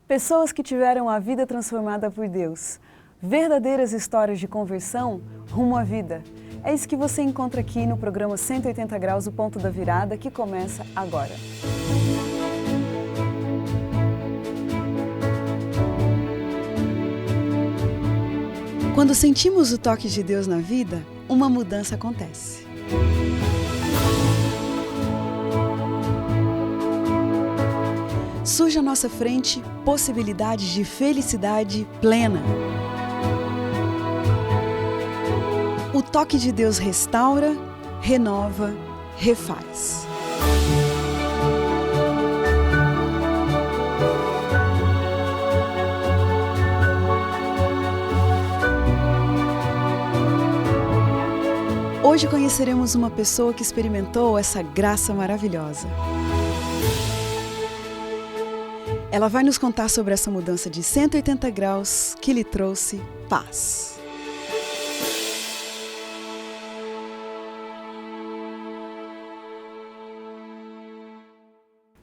Pessoas que tiveram a vida transformada por Deus. Verdadeiras histórias de conversão rumo à vida. É isso que você encontra aqui no programa 180 Graus, o Ponto da Virada, que começa agora. Quando sentimos o toque de Deus na vida, uma mudança acontece. Surge à nossa frente possibilidades de felicidade plena. O toque de Deus restaura, renova, refaz. Hoje conheceremos uma pessoa que experimentou essa graça maravilhosa. Ela vai nos contar sobre essa mudança de 180 graus que lhe trouxe paz.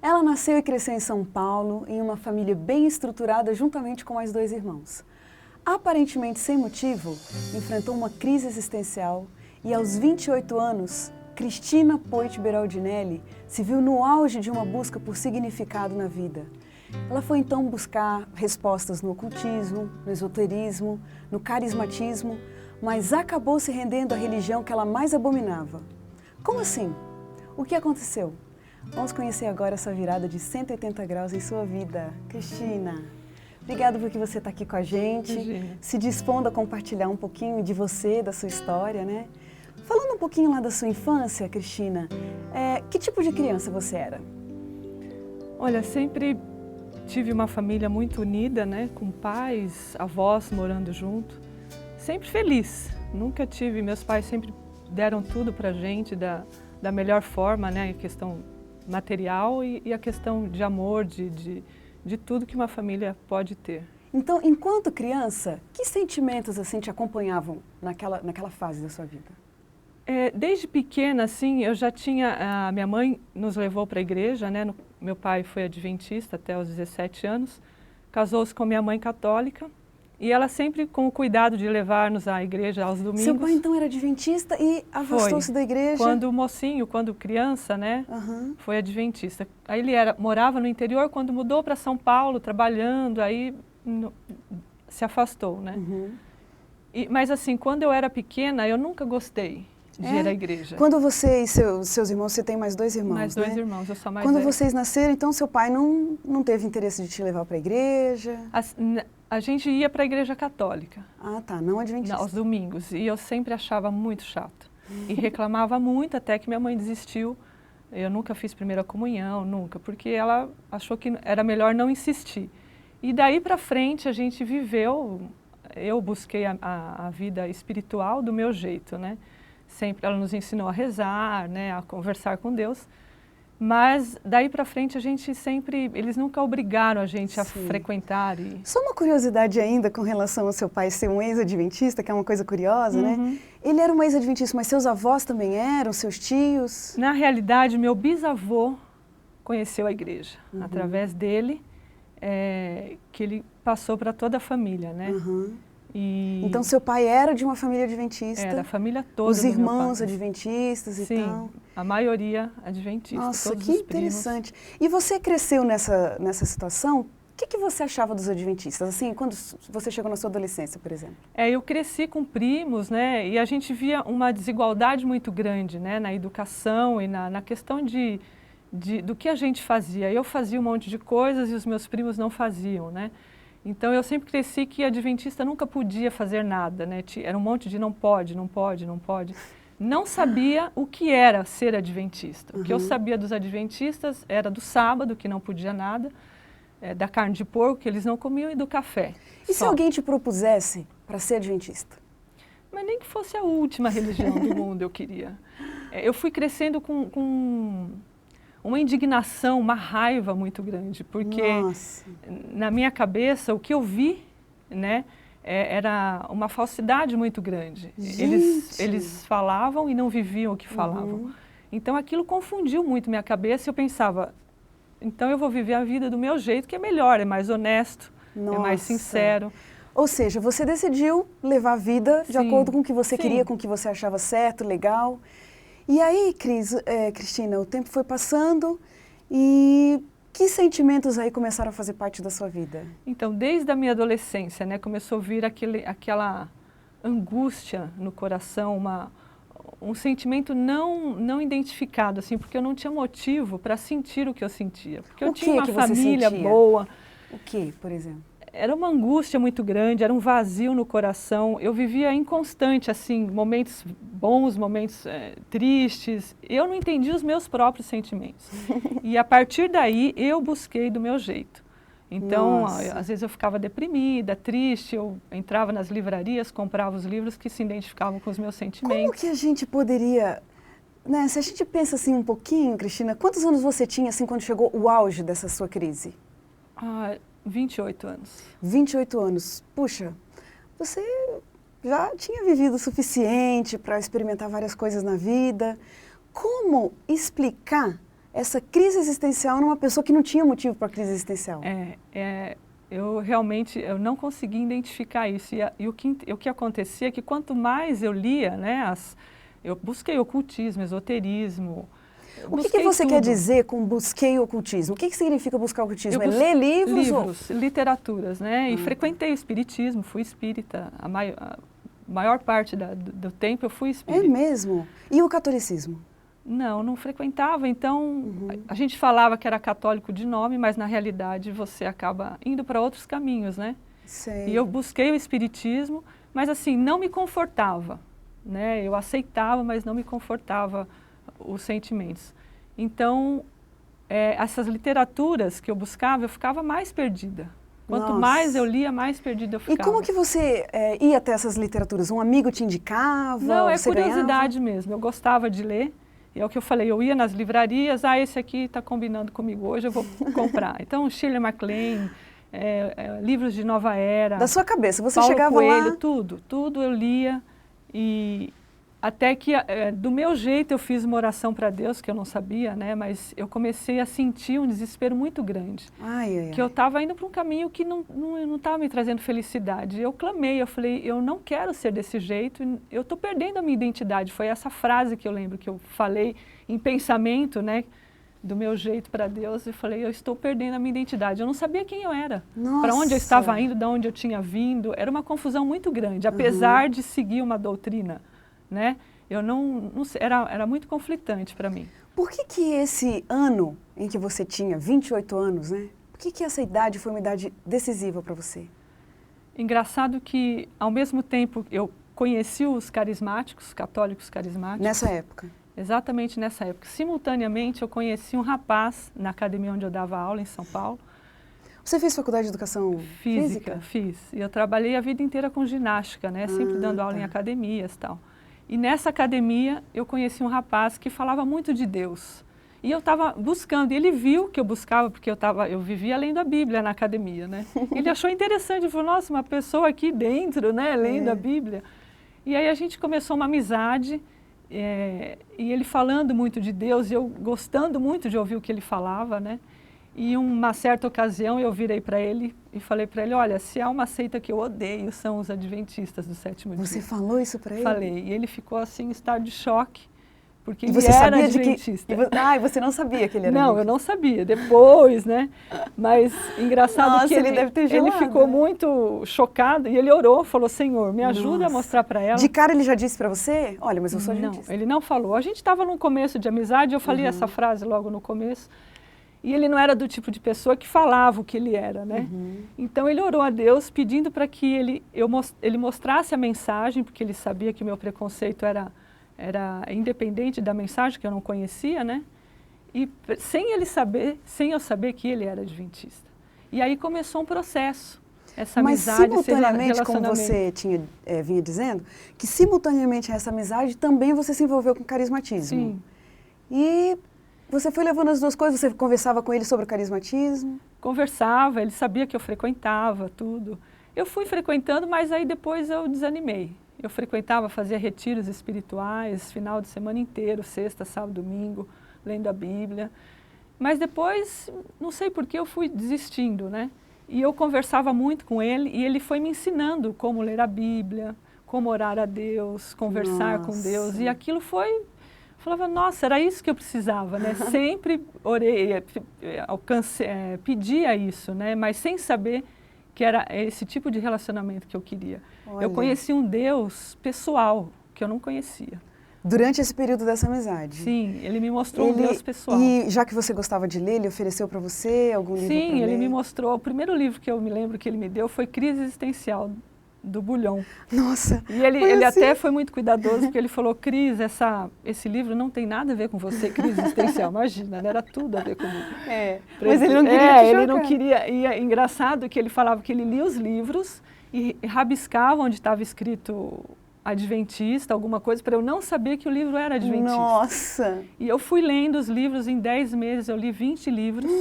Ela nasceu e cresceu em São Paulo, em uma família bem estruturada, juntamente com mais 2 irmãos. Aparentemente sem motivo, enfrentou uma crise existencial e aos 28 anos, Cristina Poit Beraldinelli se viu no auge de uma busca por significado na vida. Ela foi então buscar respostas no ocultismo, no esoterismo, no carismatismo, mas acabou se rendendo à religião que ela mais abominava. Como assim? O que aconteceu? Vamos conhecer agora essa virada de 180 graus em sua vida. Cristina, obrigada porque você está aqui com a gente, se dispondo a compartilhar um pouquinho de você, da sua história, né? Falando um pouquinho lá da sua infância, Cristina, que tipo de criança você era? Olha, sempre tive uma família muito unida, né? Com pais, avós morando junto. Sempre feliz. Nunca tive, meus pais sempre deram tudo pra gente da melhor forma, né? A questão material e a questão de amor, de tudo que uma família pode ter. Então, enquanto criança, que sentimentos assim te acompanhavam naquela fase da sua vida? Desde pequena, assim, eu já tinha... A minha mãe nos levou para a igreja, né? Meu pai foi adventista até os 17 anos, casou-se com minha mãe católica e ela sempre com o cuidado de levar-nos à igreja aos domingos. Seu pai então era adventista e afastou-se da igreja? Quando mocinho, quando criança, né? Foi adventista. Aí ele morava no interior, quando mudou para São Paulo, trabalhando, aí se afastou, né? Mas assim, quando eu era pequena, eu nunca gostei de ir à igreja. Quando você e seus irmãos, você tem mais 2 irmãos, mais 2 irmãos, eu sou mais Quando vocês nasceram, então seu pai não teve interesse de te levar para a igreja? A gente ia para a igreja católica. Ah, tá, não adventista. Aos domingos, e eu sempre achava muito chato. E reclamava muito, até que minha mãe desistiu. Eu nunca fiz primeira comunhão, nunca, porque ela achou que era melhor não insistir. E daí para frente a gente viveu, eu busquei a vida espiritual do meu jeito, né? Sempre ela nos ensinou a rezar, né, a conversar com Deus, mas daí para frente a gente sempre, eles nunca obrigaram a gente a frequentar. Só uma curiosidade ainda com relação ao seu pai ser um ex-adventista, que é uma coisa curiosa, né? Ele era um ex-adventista, mas seus avós também eram, seus tios? Na realidade, meu bisavô conheceu a igreja, através dele, que ele passou para toda a família, né? Então seu pai era de uma família adventista? Era, a família toda. Os irmãos adventistas e tal? Sim, a maioria adventista. Nossa, todos que os primos. interessante. E você cresceu nessa situação? O que você achava dos adventistas, assim, quando você chegou na sua adolescência, por exemplo? Eu cresci com primos, né, e a gente via uma desigualdade muito grande, né, na educação e na questão do que a gente fazia. Eu fazia um monte de coisas e os meus primos não faziam, né? Então eu sempre cresci que adventista nunca podia fazer nada, né? Era um monte de não pode, não pode, não pode. Não sabia o que era ser adventista. O que eu sabia dos adventistas era do sábado, que não podia nada, da carne de porco, que eles não comiam, e do café. E se alguém te propusesse para ser adventista? Mas nem que fosse a última religião do mundo eu queria. Eu fui crescendo com uma indignação, uma raiva muito grande, porque na minha cabeça o que eu vi, né, era uma falsidade muito grande. Eles falavam e não viviam o que falavam. Então aquilo confundiu muito minha cabeça e eu pensava, então eu vou viver a vida do meu jeito, que é melhor, é mais honesto, é mais sincero. Ou seja, você decidiu levar a vida de acordo com o que você queria, com o que você achava certo, legal. E aí, Cristina, o tempo foi passando e que sentimentos aí começaram a fazer parte da sua vida? Então, desde a minha adolescência, né, começou a vir aquela angústia no coração, um sentimento não identificado, assim, porque eu não tinha motivo para sentir o que eu sentia. Porque eu tinha uma família boa. O que, por exemplo? Era uma angústia muito grande, era um vazio no coração. Eu vivia inconstante, assim, momentos bons, momentos tristes. Eu não entendia os meus próprios sentimentos. E a partir daí, eu busquei do meu jeito. Então, às vezes eu ficava deprimida, triste, eu entrava nas livrarias, comprava os livros que se identificavam com os meus sentimentos. Como que a gente poderia, né, se a gente pensa assim um pouquinho, Cristina, quantos anos você tinha assim quando chegou o auge dessa sua crise? 28 anos. 28 anos. Puxa, você já tinha vivido o suficiente para experimentar várias coisas na vida. Como explicar essa crise existencial numa pessoa que não tinha motivo para a crise existencial? Eu realmente não consegui identificar isso. E o que acontecia é que quanto mais eu lia, né, eu busquei ocultismo, esoterismo. O que você quer dizer com busquei ocultismo? O que significa buscar ocultismo? É ler livros? Literaturas, né? E frequentei o espiritismo, fui espírita. A maior parte do tempo eu fui espírita. É mesmo? E o catolicismo? Não frequentava. Então, a gente falava que era católico de nome, mas na realidade você acaba indo para outros caminhos, né? Sei. E eu busquei o espiritismo, mas assim, não me confortava, né? Eu aceitava, mas não me confortava os sentimentos. Então, essas literaturas que eu buscava, eu ficava mais perdida. Quanto mais eu lia, mais perdida eu ficava. E como que você ia até essas literaturas? Um amigo te indicava? Não, é curiosidade mesmo. Eu gostava de ler. E é o que eu falei, eu ia nas livrarias, esse aqui está combinando comigo hoje, eu vou comprar. Então, Shirley MacLaine, livros de nova era. Da sua cabeça, você Paulo chegava Coelho, lá... tudo eu lia. E até que, do meu jeito, eu fiz uma oração para Deus, que eu não sabia, né? Mas eu comecei a sentir um desespero muito grande. Que eu estava indo para um caminho que não estava me trazendo felicidade. Eu clamei, eu falei, eu não quero ser desse jeito, eu estou perdendo a minha identidade. Foi essa frase que eu lembro, que eu falei em pensamento, né? Do meu jeito para Deus, eu falei, eu estou perdendo a minha identidade. Eu não sabia quem eu era, para onde eu estava indo, de onde eu tinha vindo. Era uma confusão muito grande, apesar de seguir uma doutrina. Né? Eu era muito conflitante para mim. Por que esse ano em que você tinha 28 anos, né? Por que essa idade foi uma idade decisiva para você? Engraçado que, ao mesmo tempo, eu conheci os carismáticos, católicos carismáticos. Nessa época? Exatamente nessa época. Simultaneamente, eu conheci um rapaz na academia onde eu dava aula, em São Paulo. Você fez faculdade de educação física? Fiz. E eu trabalhei a vida inteira com ginástica, né? Sempre dando aula em academias e tal. E nessa academia eu conheci um rapaz que falava muito de Deus. E eu estava buscando, e ele viu que eu buscava, porque eu vivia lendo a Bíblia na academia, né? Ele achou interessante, ele falou, nossa, uma pessoa aqui dentro, né, lendo a Bíblia. E aí a gente começou uma amizade, e ele falando muito de Deus, e eu gostando muito de ouvir o que ele falava, né? E uma certa ocasião eu virei para ele e falei para ele, olha, se há uma seita que eu odeio, são os adventistas do sétimo dia. Você falou isso para ele? Falei, e ele ficou assim em estado de choque, porque ele era adventista. E você não sabia que ele era adventista? Não, eu não sabia, depois, né? Mas engraçado que ele deve ter gelado, ele ficou muito chocado e ele orou, falou, Senhor, me ajuda a mostrar para ela. De cara ele já disse para você, olha, mas eu sou adventista. Não, ele não falou. A gente estava num começo de amizade, eu falei essa frase logo no começo. E ele não era do tipo de pessoa que falava o que ele era, né? Então ele orou a Deus pedindo para que ele mostrasse a mensagem, porque ele sabia que o meu preconceito era independente da mensagem, que eu não conhecia, né? E sem eu saber que ele era adventista. E aí começou um processo, essa amizade, simultaneamente, como você vinha dizendo, que simultaneamente a essa amizade também você se envolveu com carismatismo. Sim. E você foi levando as duas coisas, você conversava com ele sobre o carismatismo? Conversava, ele sabia que eu frequentava tudo. Eu fui frequentando, mas aí depois eu desanimei. Eu frequentava, fazia retiros espirituais, final de semana inteiro, sexta, sábado, domingo, lendo a Bíblia. Mas depois, não sei por que eu fui desistindo, né? E eu conversava muito com ele e ele foi me ensinando como ler a Bíblia, como orar a Deus, conversar com Deus. E aquilo foi... Falava, nossa, era isso que eu precisava, né? Sempre orei, pedia isso, né? Mas sem saber que era esse tipo de relacionamento que eu queria. Olha. Eu conheci um Deus pessoal que eu não conhecia. Durante esse período dessa amizade? Sim, ele me mostrou um Deus pessoal. E já que você gostava de ler, ele ofereceu para você algum livro para ler? Sim, ele me mostrou. O primeiro livro que eu me lembro que ele me deu foi Crise Existencial, do Bulhon. Nossa! E ele até foi muito cuidadoso, porque ele falou, Cris, esse livro não tem nada a ver com você, crise existencial. Imagina, né? Era tudo a ver comigo. Mas ele não queria te ele não queria. E é engraçado que ele falava que ele lia os livros e rabiscava onde estava escrito adventista, alguma coisa, para eu não saber que o livro era adventista. Nossa! E eu fui lendo os livros, em 10 meses eu li 20 livros.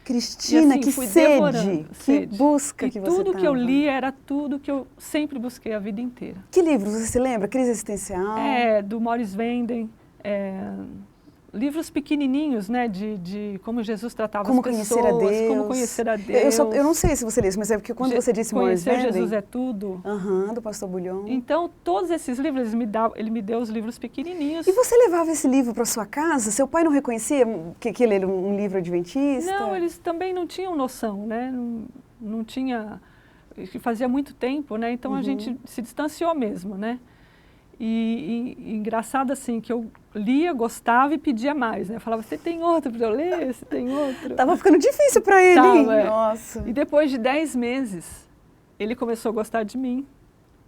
Cristina, e, assim, que fui sede, que busca que você tudo tava. que eu li era tudo que eu sempre busquei a vida inteira. Que livros você se lembra? Crise Existencial? Do Morris Venden, livros pequenininhos, né, de como Jesus tratava as pessoas, como conhecer a Deus. Eu não sei se você lê isso, mas é porque quando você disse Morris Venden... Conhecer Jesus é tudo. Do Pastor Bulhon. Então, todos esses livros, ele me deu os livros pequenininhos. E você levava esse livro para sua casa? Seu pai não reconhecia que ele era um livro adventista? Não, eles também não tinham noção, né, não tinha... Fazia muito tempo, né, então a gente se distanciou mesmo, né. E engraçado assim, que eu lia, gostava e pedia mais, né? Falava, você tem outro para eu ler? Você tem outro? Tava ficando difícil para ele, Nossa. E depois de 10 meses, ele começou a gostar de mim,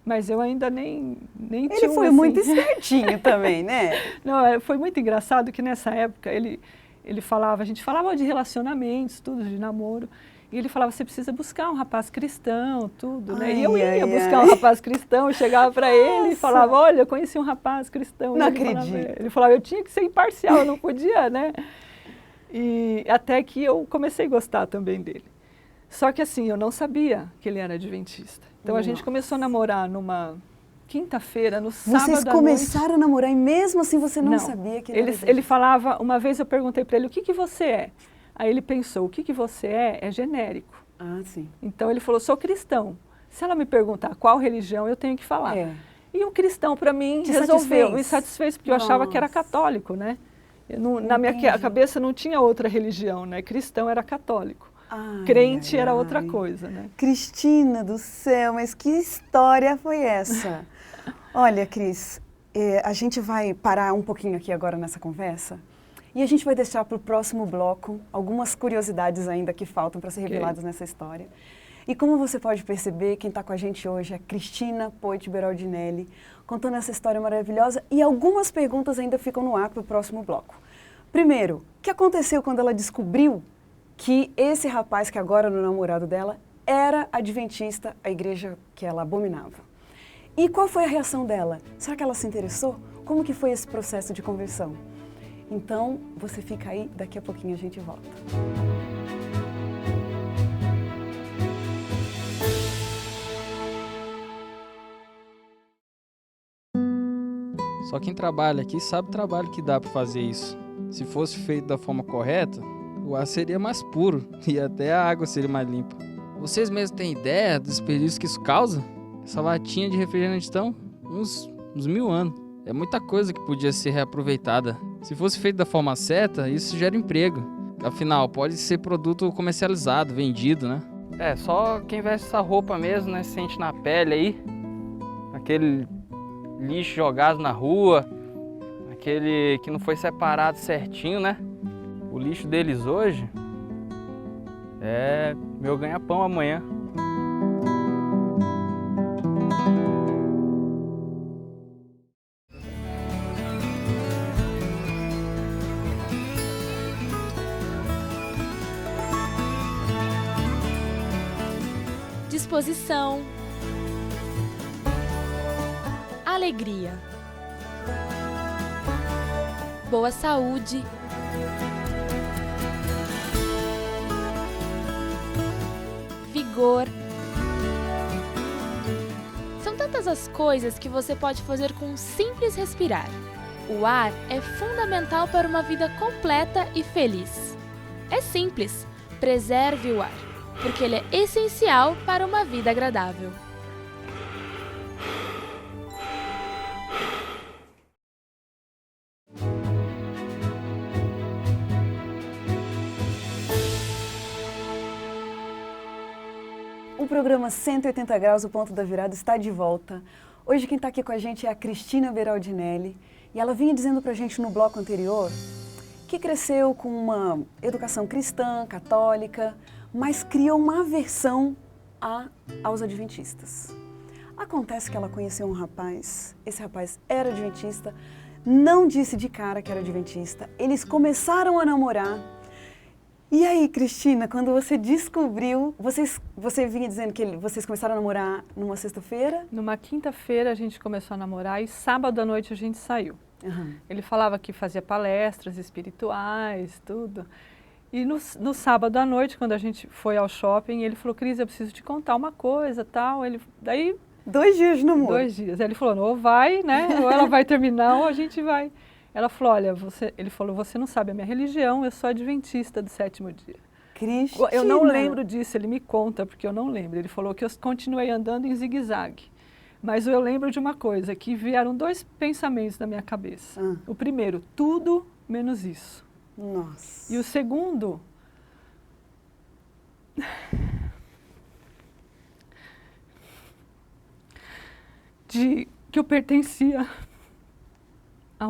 mas eu ainda nem tinha Ele foi muito espertinho também, né? Não, foi muito engraçado que nessa época ele falava, a gente falava de relacionamentos, tudo, de namoro, e ele falava, você precisa buscar um rapaz cristão, tudo, né? E eu ia buscar um rapaz cristão, eu chegava para ele e falava, olha, eu conheci um rapaz cristão. Não acredito. Ele falava, eu tinha que ser imparcial, eu não podia, né? E até que eu comecei a gostar também dele. Só que assim, eu não sabia que ele era adventista. Então a gente começou a namorar numa quinta-feira, no sábado à noite. Vocês começaram a namorar e mesmo assim você não sabia que ele era adventista? Ele falava, uma vez eu perguntei para ele, o que você é? Aí ele pensou, o que você é genérico. Ah, sim. Então ele falou, sou cristão. Se ela me perguntar qual religião, eu tenho que falar. E o cristão, para mim, me satisfez, porque eu achava que era católico, né? Na minha cabeça não tinha outra religião, né? Cristão era católico. Crente era outra coisa, né? Cristina do céu, mas que história foi essa? Olha, Cris, a gente vai parar um pouquinho aqui agora nessa conversa. E a gente vai deixar para o próximo bloco algumas curiosidades ainda que faltam para ser reveladas nessa história. E como você pode perceber, quem está com a gente hoje é Cristina Poit Berardinelli, contando essa história maravilhosa e algumas perguntas ainda ficam no ar para o próximo bloco. Primeiro, o que aconteceu quando ela descobriu que esse rapaz que agora era o namorado dela era adventista, a igreja que ela abominava? E qual foi a reação dela? Será que ela se interessou? Como que foi esse processo de conversão? Então, você fica aí, daqui a pouquinho a gente volta. Só quem trabalha aqui sabe o trabalho que dá para fazer isso. Se fosse feito da forma correta, o ar seria mais puro e até a água seria mais limpa. Vocês mesmos têm ideia do desperdício que isso causa? Essa latinha de refrigerante estão uns 1000 anos. É muita coisa que podia ser reaproveitada. Se fosse feito da forma certa, isso gera emprego. Afinal, pode ser produto comercializado, vendido, né? Só quem veste essa roupa mesmo, né? Sente na pele aí. Aquele lixo jogado na rua. Aquele que não foi separado certinho, né? O lixo deles hoje é meu ganha-pão amanhã. Disposição, alegria, boa saúde, vigor. São tantas as coisas que você pode fazer com um simples respirar. O ar é fundamental para uma vida completa e feliz. É simples, preserve o ar, porque ele é essencial para uma vida agradável. O programa 180 Graus, o Ponto da Virada, está de volta. Hoje quem está aqui com a gente é a Cristina Beraldinelli e ela vinha dizendo para a gente no bloco anterior que cresceu com uma educação cristã, católica, mas criou uma aversão aos adventistas. Acontece que ela conheceu um rapaz, esse rapaz era adventista, não disse de cara que era adventista, eles começaram a namorar. E aí, Cristina, quando você descobriu, você vinha dizendo que vocês começaram a namorar numa sexta-feira? Numa quinta-feira a gente começou a namorar e sábado à noite a gente saiu. Uhum. Ele falava que fazia palestras espirituais, tudo. E no sábado à noite, quando a gente foi ao shopping, ele falou, Cris, eu preciso te contar uma coisa, tal. Daí 2 dias de namoro. 2 dias. Aí ele falou, ou vai, né? Ou ela vai terminar, ou a gente vai. Ela falou, olha, ele falou, você não sabe a minha religião, eu sou adventista do 7º dia. Cristina. Eu não lembro disso, ele me conta, porque eu não lembro. Ele falou que eu continuei andando em zigue-zague. Mas eu lembro de uma coisa, que vieram 2 pensamentos na minha cabeça. O primeiro, tudo menos isso. Nossa. E o segundo, de que eu pertencia a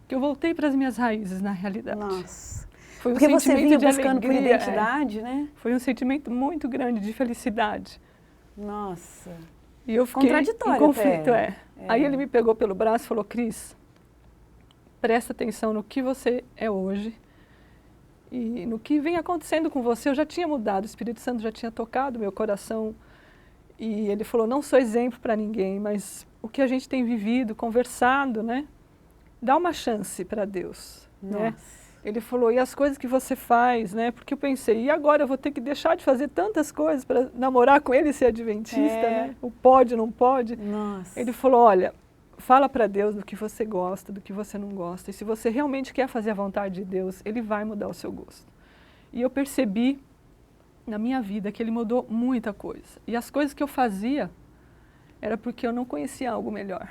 que eu voltei para as minhas raízes, na realidade. Nossa. Foi um Porque você vinha de buscando por alegria, identidade, né? Foi um sentimento muito grande de felicidade. Nossa. E eu fiquei Contraditório em conflito, até. Aí ele me pegou pelo braço e falou, Cris, presta atenção no que você é hoje e no que vem acontecendo com você. Eu já tinha mudado, o Espírito Santo já tinha tocado meu coração. E ele falou, não sou exemplo para ninguém, mas o que a gente tem vivido, conversado, né? Dá uma chance para Deus, né? Ele falou, e as coisas que você faz, né? Porque eu pensei, e agora eu vou ter que deixar de fazer tantas coisas para namorar com ele e ser adventista, né? O pode, não pode. Nossa. Ele falou, olha, fala para Deus do que você gosta, do que você não gosta. E se você realmente quer fazer a vontade de Deus, Ele vai mudar o seu gosto. E eu percebi na minha vida que Ele mudou muita coisa. E as coisas que eu fazia era porque eu não conhecia algo melhor.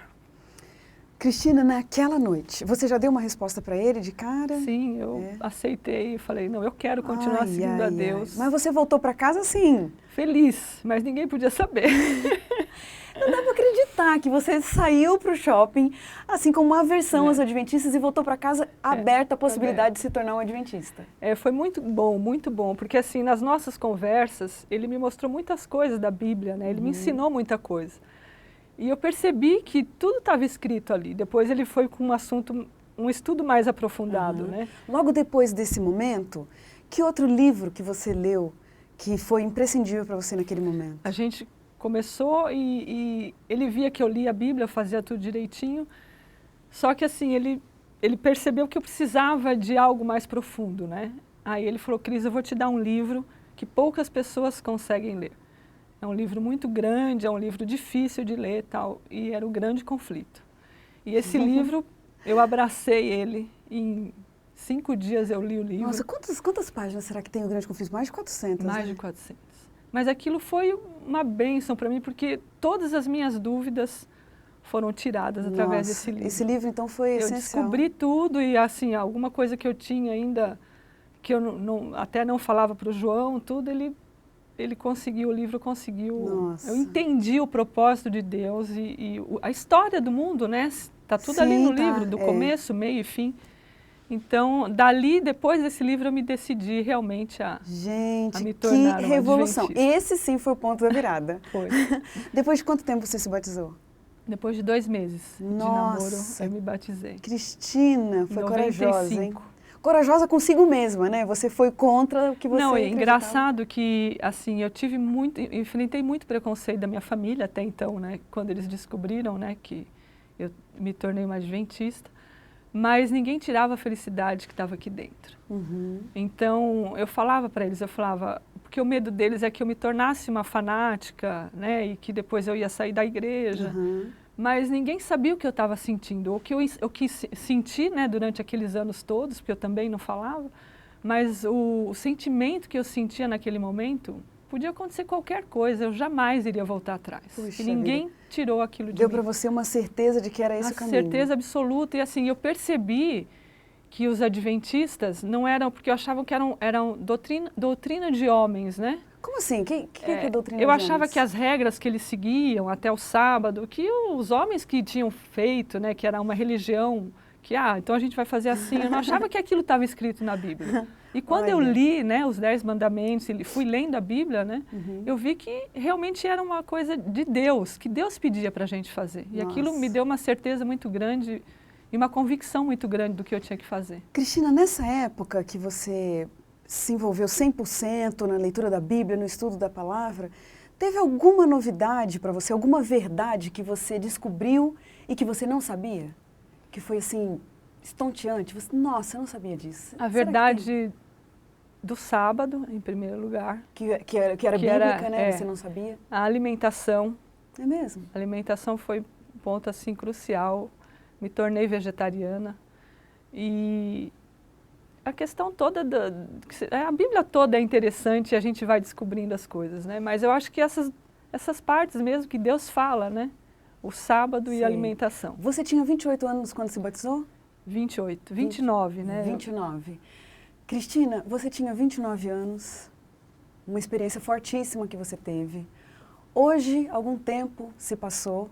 Cristina, naquela noite, você já deu uma resposta para ele de cara? Sim, eu aceitei e falei, não, eu quero continuar seguindo a Deus. Mas você voltou para casa assim? Feliz, mas ninguém podia saber. Não dá para acreditar que você saiu para o shopping, assim como uma aversão aos adventistas e voltou para casa aberta à possibilidade de se tornar um adventista. Foi muito bom, porque assim, nas nossas conversas, ele me mostrou muitas coisas da Bíblia, né? Ele me ensinou muita coisa. E eu percebi que tudo estava escrito ali. Depois ele foi com um estudo mais aprofundado, né? Logo depois desse momento, que outro livro que você leu que foi imprescindível para você naquele momento? A gente começou e ele via que eu lia a Bíblia, eu fazia tudo direitinho. Só que assim, ele percebeu que eu precisava de algo mais profundo, né? Aí ele falou, Cris, eu vou te dar um livro que poucas pessoas conseguem ler. É um livro muito grande, é um livro difícil de ler e tal, e era o grande conflito. E esse livro, eu abracei ele, em 5 dias eu li o livro. Nossa, quantas páginas será que tem o grande conflito? Mais de 400, Mais de 400. Mas aquilo foi uma bênção para mim, porque todas as minhas dúvidas foram tiradas através desse livro. Esse livro, então, foi essencial. Eu descobri tudo e, assim, alguma coisa que eu tinha ainda, que eu até não falava para o João, tudo, ele conseguiu, o livro conseguiu. Nossa. Eu entendi o propósito de Deus e a história do mundo, né? Está tudo ali no livro, do começo, meio e fim. Então, dali, depois desse livro, eu me decidi realmente a me tornar que uma revolução. adventista. Esse sim foi o ponto da virada. Foi. Depois de quanto tempo você se batizou? Depois de 2 meses de namoro, eu me batizei. Cristina, foi 95. corajosa, hein? Corajosa consigo mesma, né? Você foi contra o que você Não, é acreditava. engraçado que, assim, eu enfrentei muito preconceito da minha família até então, né? Quando eles descobriram, né, que eu me tornei uma adventista. Mas ninguém tirava a felicidade que estava aqui dentro. Então, eu falava para eles, porque o medo deles é que eu me tornasse uma fanática, né, e que depois eu ia sair da igreja. Mas ninguém sabia o que eu estava sentindo, o que senti, né, durante aqueles anos todos, porque eu também não falava, mas o sentimento que eu sentia naquele momento, podia acontecer qualquer coisa, eu jamais iria voltar atrás. Puxa E ninguém vida. tirou aquilo de Deu mim. para você uma certeza de que era esse o caminho. Certeza absoluta. E assim, eu percebi que os adventistas não eram, porque eu achava que eram doutrina de homens, né? Como assim? Que é doutrina Eu de achava homens? que as regras que eles seguiam até o sábado, que os homens que tinham feito, né, que era uma religião, que, então a gente vai fazer assim, eu não achava que aquilo estava escrito na Bíblia. E quando eu li, né, os 10 mandamentos, e fui lendo a Bíblia, né, eu vi que realmente era uma coisa de Deus, que Deus pedia para a gente fazer. E aquilo me deu uma certeza muito grande e uma convicção muito grande do que eu tinha que fazer. Cristina, nessa época que você se envolveu 100% na leitura da Bíblia, no estudo da palavra, teve alguma novidade para você, alguma verdade que você descobriu e que você não sabia? Que foi assim, estonteante? Você, nossa, eu não sabia disso. A verdade do sábado, em primeiro lugar. Que era bíblica, né? Você não sabia? A alimentação. É mesmo? A alimentação foi um ponto assim crucial. Me tornei vegetariana. E a questão toda, a Bíblia toda é interessante e a gente vai descobrindo as coisas, né? Mas eu acho que essas partes mesmo que Deus fala, né? O sábado e a alimentação. Você tinha 28 anos quando se batizou? 29, né? 29. Cristina, você tinha 29 anos, uma experiência fortíssima que você teve. Hoje, algum tempo se passou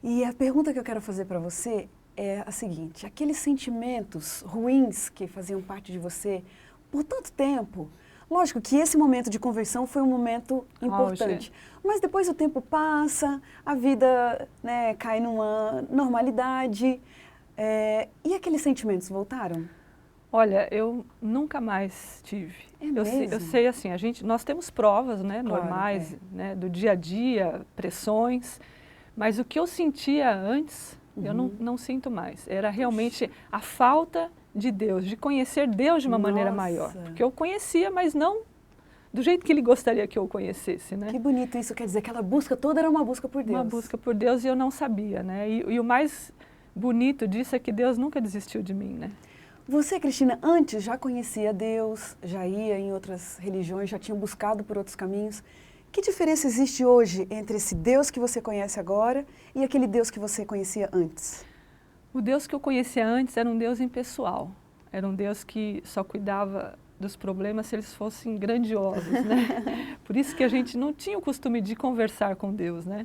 e a pergunta que eu quero fazer para você é a seguinte: aqueles sentimentos ruins que faziam parte de você por tanto tempo, lógico que esse momento de conversão foi um momento importante, mas depois o tempo passa, a vida, né, cai numa normalidade, e aqueles sentimentos voltaram? Olha, eu nunca mais tive. Eu sei assim, nós temos provas, né, normais, né, do dia a dia, pressões, mas o que eu sentia antes, eu não sinto mais. Era realmente a falta de Deus, de conhecer Deus de uma maneira maior. Porque eu conhecia, mas não do jeito que Ele gostaria que eu o conhecesse, né? Que bonito isso, quer dizer, aquela busca toda era uma busca por Deus. Uma busca por Deus e eu não sabia, né? E o mais bonito disso é que Deus nunca desistiu de mim, né? Você, Cristina, antes já conhecia Deus, já ia em outras religiões, já tinha buscado por outros caminhos. Que diferença existe hoje entre esse Deus que você conhece agora e aquele Deus que você conhecia antes? O Deus que eu conhecia antes era um Deus impessoal. Era um Deus que só cuidava dos problemas se eles fossem grandiosos, né? Por isso que a gente não tinha o costume de conversar com Deus, né?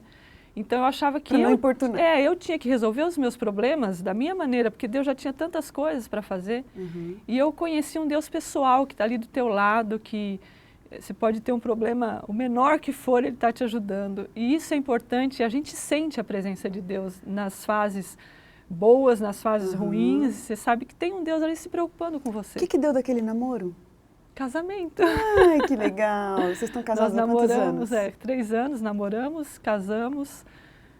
Então eu achava que eu tinha que resolver os meus problemas da minha maneira, porque Deus já tinha tantas coisas para fazer. E eu conheci um Deus pessoal que está ali do teu lado, que você pode ter um problema, o menor que for, Ele está te ajudando. E isso é importante, a gente sente a presença de Deus nas fases boas, nas fases ruins. Você sabe que tem um Deus ali se preocupando com você. O que deu daquele namoro? Casamento. Ai, que legal! Vocês estão casados há quantos anos? 3 anos, namoramos, casamos,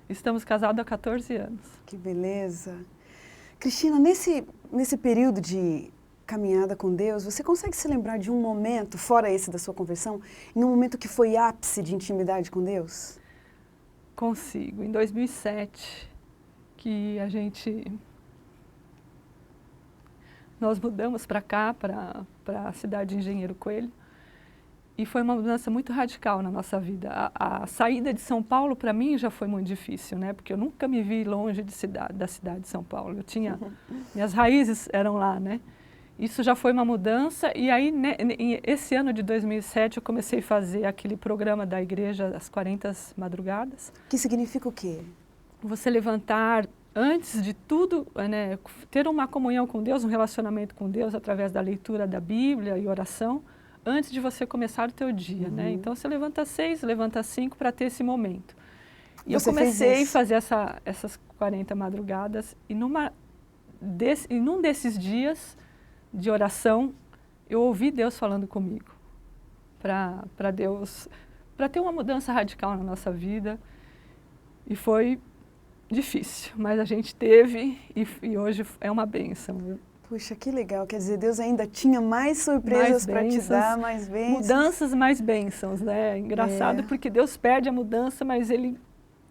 estamos casados há 14 anos. Que beleza! Cristina, nesse período de caminhada com Deus, você consegue se lembrar de um momento, fora esse da sua conversão, em um momento que foi ápice de intimidade com Deus? Consigo. Em 2007, que nós mudamos para cá, para a cidade de Engenheiro Coelho, e foi uma mudança muito radical na nossa vida. A saída de São Paulo, para mim, já foi muito difícil, né? Porque eu nunca me vi longe da cidade de São Paulo. Minhas raízes eram lá, né? Isso já foi uma mudança, e aí, né, esse ano de 2007, eu comecei a fazer aquele programa da igreja, as 40 madrugadas. Que significa o quê? Você levantar, antes de tudo, né, ter uma comunhão com Deus, um relacionamento com Deus através da leitura da Bíblia e oração, antes de você começar o teu dia, né? Então, você levanta às 6, levanta às 5 para ter esse momento. E eu comecei a fazer essas 40 madrugadas, e num desses dias de oração, eu ouvi Deus falando comigo, para ter uma mudança radical na nossa vida, e foi difícil, mas a gente teve, e hoje é uma bênção. Puxa, que legal, quer dizer, Deus ainda tinha mais surpresas para te dar, mais bênçãos. Mudanças, mais bênçãos, né? Engraçado, porque Deus pede a mudança, mas Ele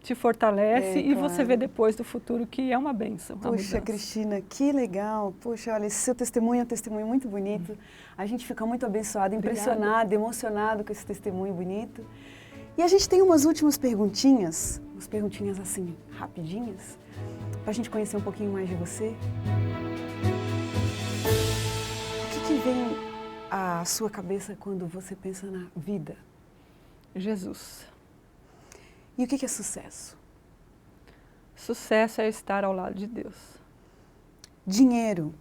te fortalece e claro. você vê depois do futuro que é uma bênção. Puxa, Cristina, que legal. Puxa, olha, esse seu testemunho é um testemunho muito bonito. A gente fica muito abençoado, impressionado, emocionado com esse testemunho bonito. E a gente tem umas últimas perguntinhas, umas perguntinhas assim, rapidinhas, para a gente conhecer um pouquinho mais de você. O que vem à sua cabeça quando você pensa na vida? Jesus. E o que é sucesso? Sucesso é estar ao lado de Deus. Dinheiro.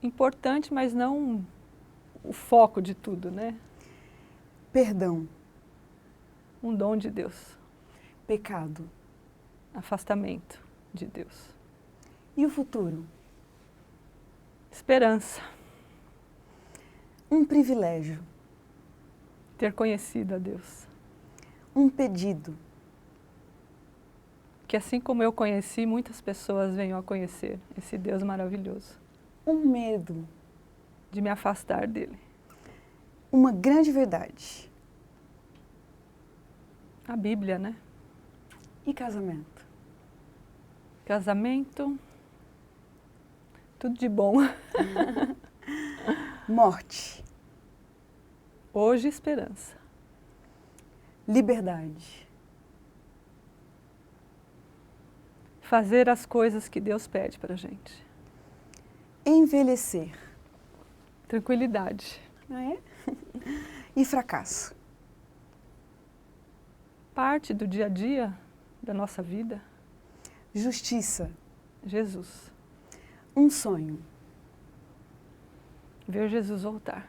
Importante, mas não o foco de tudo, né? Perdão. Um dom de Deus. Pecado. Afastamento de Deus. E o futuro? Esperança. Um privilégio. Ter conhecido a Deus. Um pedido. Que assim como eu conheci, muitas pessoas venham a conhecer esse Deus maravilhoso. Um medo. De me afastar dele. Uma grande verdade. A Bíblia, né? E casamento? Casamento, tudo de bom. Morte. Hoje, esperança. Liberdade. Fazer as coisas que Deus pede para a gente. Envelhecer. Tranquilidade. Ah, é? E fracasso? Parte do dia a dia da nossa vida. Justiça. Jesus. Um sonho. Ver Jesus voltar.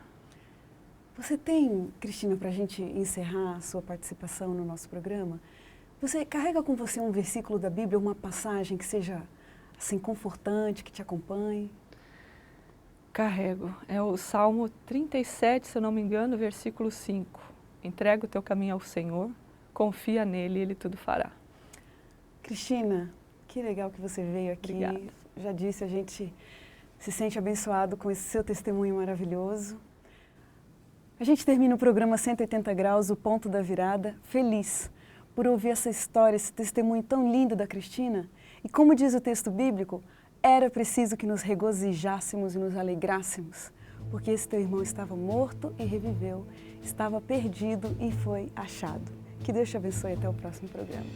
Você tem, Cristina, para a gente encerrar a sua participação no nosso programa, você carrega com você um versículo da Bíblia, uma passagem que seja assim confortante, que te acompanhe? Carrego. É o Salmo 37, se eu não me engano, versículo 5. Entrega o teu caminho ao Senhor, confia nele e ele tudo fará. Cristina, que legal que você veio aqui. Obrigada. Já disse, a gente se sente abençoado com esse seu testemunho maravilhoso. A gente termina o programa 180 Graus, o ponto da virada, feliz por ouvir essa história, esse testemunho tão lindo da Cristina. E como diz o texto bíblico, era preciso que nos regozijássemos e nos alegrássemos, porque esse teu irmão estava morto e reviveu, estava perdido e foi achado. Que Deus te abençoe, até o próximo programa.